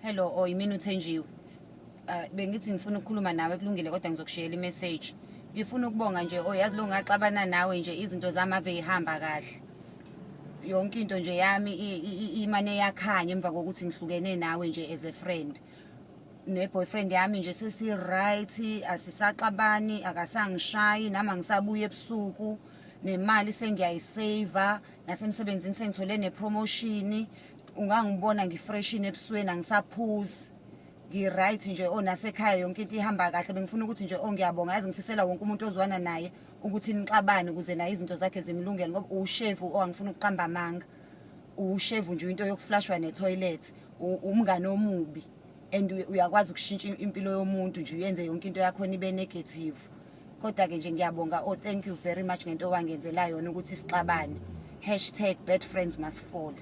Hello, oyimini Thenjiwe. Bengithi ngifuna ukukhuluma nawe kulungile kodwa ngizokushayela imessage. Ngifuna ukubonga nje yazi lo ngaxabana nawe nje izinto zamave ihamba kahle. Yonke into nje yami imane yakhanya emva kokuthi ngihlukene nawe nje as a friend. Ne-boyfriend yami nje sesi right, asisaxabani, akasangishayi nama ngisabuye ebusuku, nemali sengiyayisave, nasemsebenzini sengithole nepromotion. Ungangibona ngifreshini ebusweni angisaphuzi. Ngi-right nje nasekhaya yonke into ihamba kahle. Bengifuna ukuthi nje ngiyabonga yazi ngifisela wonke umuntu ozwana naye ukuthi nixabane ukuze naye izinto zakhe zimlungele ngoba ushevu angifuna ukuqamba amanga. Ushevu nje into yokuflashwa netoilet, umngane omubi. And uyakwazi ukushintsha impilo yomuntu nje uyenze yonke into yakho ibe negative. Kodwa ke nje ngiyabonga thank you very much ngento wangenzela yona ukuthi sixabane. #bad friends must fall.